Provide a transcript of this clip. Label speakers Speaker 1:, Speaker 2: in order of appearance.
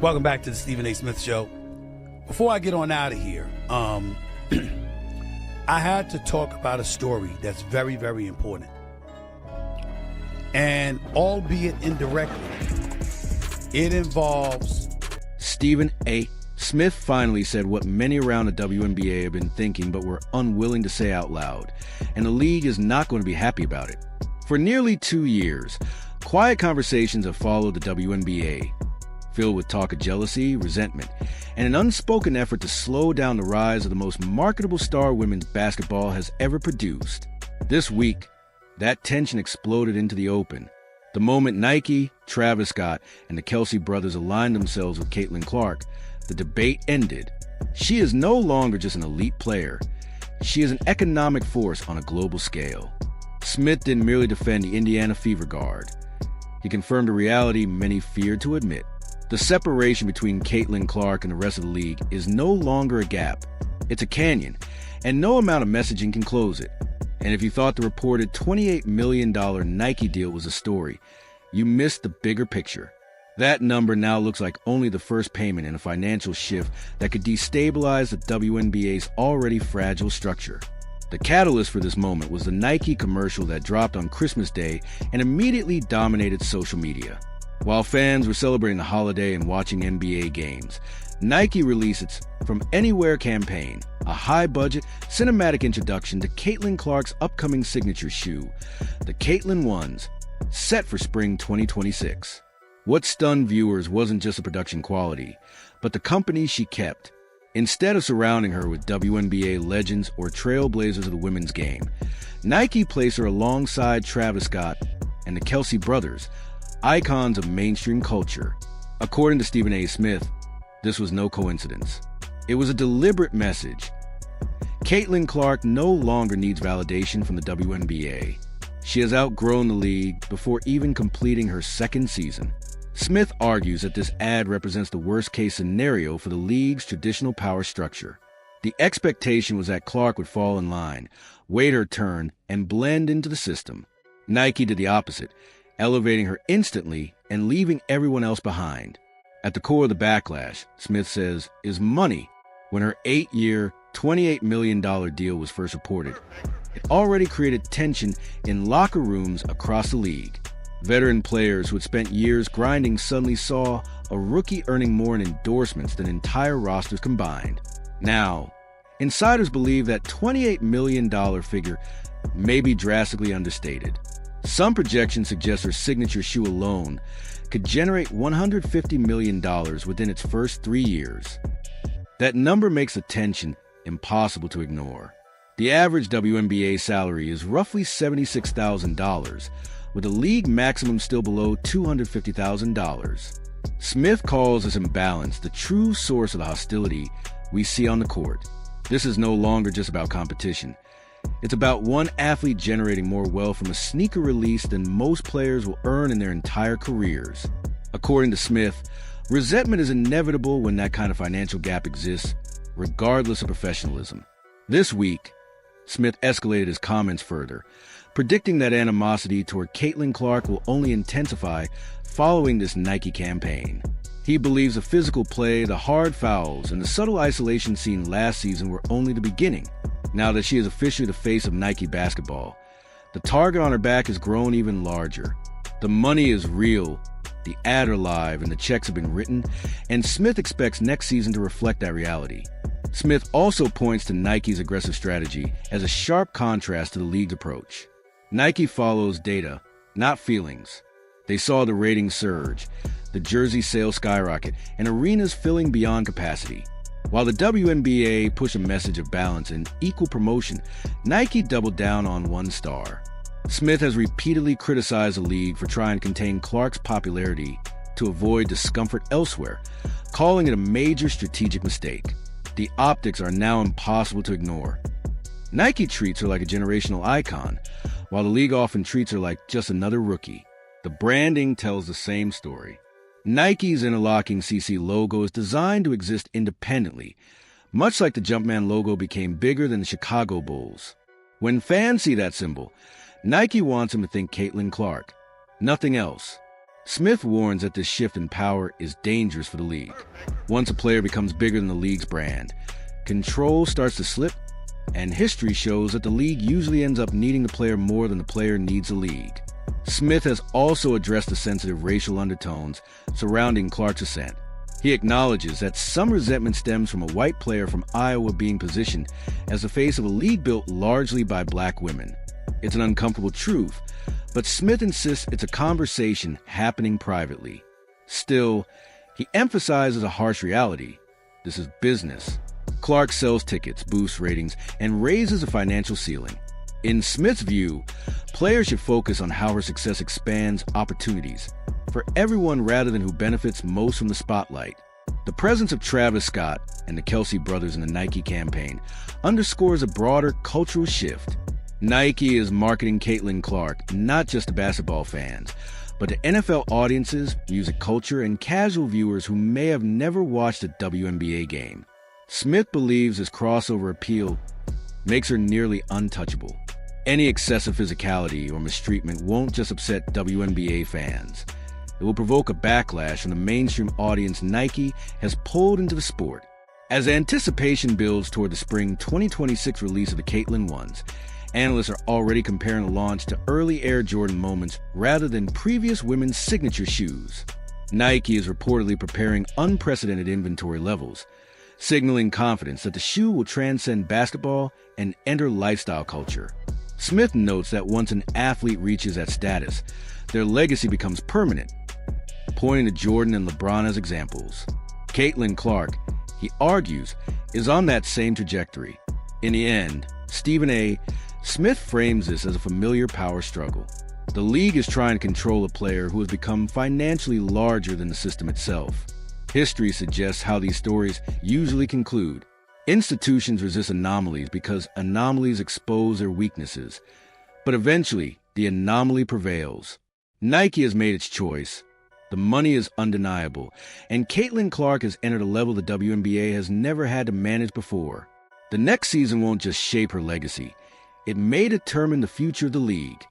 Speaker 1: Welcome back to the Stephen A. Smith Show. Before I get on out of here, I had to talk about a story that's very, very important. And albeit indirectly, it involves...
Speaker 2: Stephen A. Smith finally said what many around the WNBA have been thinking but were unwilling to say out loud, and the league is not going to be happy about it. For nearly 2 years, quiet conversations have followed the WNBA, filled with talk of jealousy, resentment, and an unspoken effort to slow down the rise of the most marketable star women's basketball has ever produced. This week, that tension exploded into the open. The moment Nike, Travis Scott, and the Kelsey brothers aligned themselves with Caitlin Clark, the debate ended. She is no longer just an elite player. She is an economic force on a global scale. Smith didn't merely defend the Indiana Fever guard. He confirmed a reality many feared to admit. The separation between Caitlin Clark and the rest of the league is no longer a gap. It's a canyon, and no amount of messaging can close it. And if you thought the reported $28 million Nike deal was a story, you missed the bigger picture. That number now looks like only the first payment in a financial shift that could destabilize the WNBA's already fragile structure. The catalyst for this moment was the Nike commercial that dropped on Christmas Day and immediately dominated social media. While fans were celebrating the holiday and watching NBA games, Nike released its From Anywhere campaign, a high-budget, cinematic introduction to Caitlin Clark's upcoming signature shoe, the Caitlin Ones, set for spring 2026. What stunned viewers wasn't just the production quality, but the company she kept. Instead of surrounding her with WNBA legends or trailblazers of the women's game, Nike placed her alongside Travis Scott and the Kelsey brothers, icons of mainstream culture. According to Stephen A. Smith, this was no coincidence. It was a deliberate message. Caitlin Clark no longer needs validation from the WNBA. She has outgrown the league before even completing her second season. Smith argues that this ad represents the worst-case scenario for the league's traditional power structure. The expectation was that Clark would fall in line, wait her turn, and blend into the system. Nike did the opposite, elevating her instantly and leaving everyone else behind. At the core of the backlash, Smith says, is money. When her 8-year, $28 million deal was first reported, it already created tension in locker rooms across the league. Veteran players who had spent years grinding suddenly saw a rookie earning more in endorsements than entire rosters combined. Now, insiders believe that $28 million figure may be drastically understated. Some projections suggest her signature shoe alone could generate $150 million within its first 3 years. That number makes the tension impossible to ignore. The average WNBA salary is roughly $76,000, with the league maximum still below $250,000. Smith calls this imbalance the true source of the hostility we see on the court. This is no longer just about competition. It's about one athlete generating more wealth from a sneaker release than most players will earn in their entire careers. According to Smith, resentment is inevitable when that kind of financial gap exists, regardless of professionalism. This week, Smith escalated his comments further, predicting that animosity toward Caitlin Clark will only intensify following this Nike campaign. He believes the physical play, the hard fouls, and the subtle isolation seen last season were only the beginning. Now that she is officially the face of Nike basketball, the target on her back has grown even larger. The money is real, the ad are live, and the checks have been written, and Smith expects next season to reflect that reality. Smith also points to Nike's aggressive strategy as a sharp contrast to the league's approach. Nike follows data, not feelings. They saw the ratings surge, the jersey sales skyrocket, and arenas filling beyond capacity. While the WNBA pushed a message of balance and equal promotion, Nike doubled down on one star. Smith has repeatedly criticized the league for trying to contain Clark's popularity to avoid discomfort elsewhere, calling it a major strategic mistake. The optics are now impossible to ignore. Nike treats her like a generational icon, while the league often treats her like just another rookie. The branding tells the same story. Nike's interlocking CC logo is designed to exist independently, much like the Jumpman logo became bigger than the Chicago Bulls. When fans see that symbol, Nike wants them to think Caitlin Clark, nothing else. Smith warns that this shift in power is dangerous for the league. Once a player becomes bigger than the league's brand, control starts to slip, and history shows that the league usually ends up needing the player more than the player needs the league. Smith has also addressed the sensitive racial undertones surrounding Clark's ascent. He acknowledges that some resentment stems from a white player from Iowa being positioned as the face of a league built largely by black women. It's an uncomfortable truth, but Smith insists it's a conversation happening privately. Still, he emphasizes a harsh reality. This is business. Clark sells tickets, boosts ratings, and raises a financial ceiling. In Smith's view, players should focus on how her success expands opportunities for everyone rather than who benefits most from the spotlight. The presence of Travis Scott and the Kelsey brothers in the Nike campaign underscores a broader cultural shift. Nike is marketing Caitlin Clark not just to basketball fans, but to NFL audiences, music culture, and casual viewers who may have never watched a WNBA game. Smith believes this crossover appeal makes her nearly untouchable. Any excessive physicality or mistreatment won't just upset WNBA fans. It will provoke a backlash from the mainstream audience Nike has pulled into the sport. As anticipation builds toward the spring 2026 release of the Caitlin ones, analysts are already comparing the launch to early Air Jordan moments rather than previous women's signature shoes. Nike is reportedly preparing unprecedented inventory levels, signaling confidence that the shoe will transcend basketball and enter lifestyle culture. Smith notes that once an athlete reaches that status, their legacy becomes permanent, pointing to Jordan and LeBron as examples. Caitlin Clark, he argues, is on that same trajectory. In the end, Stephen A. Smith frames this as a familiar power struggle. The league is trying to control a player who has become financially larger than the system itself. History suggests how these stories usually conclude. Institutions resist anomalies because anomalies expose their weaknesses. But eventually, the anomaly prevails. Nike has made its choice. The money is undeniable, and Caitlin Clark has entered a level the WNBA has never had to manage before. The next season won't just shape her legacy. It may determine the future of the league.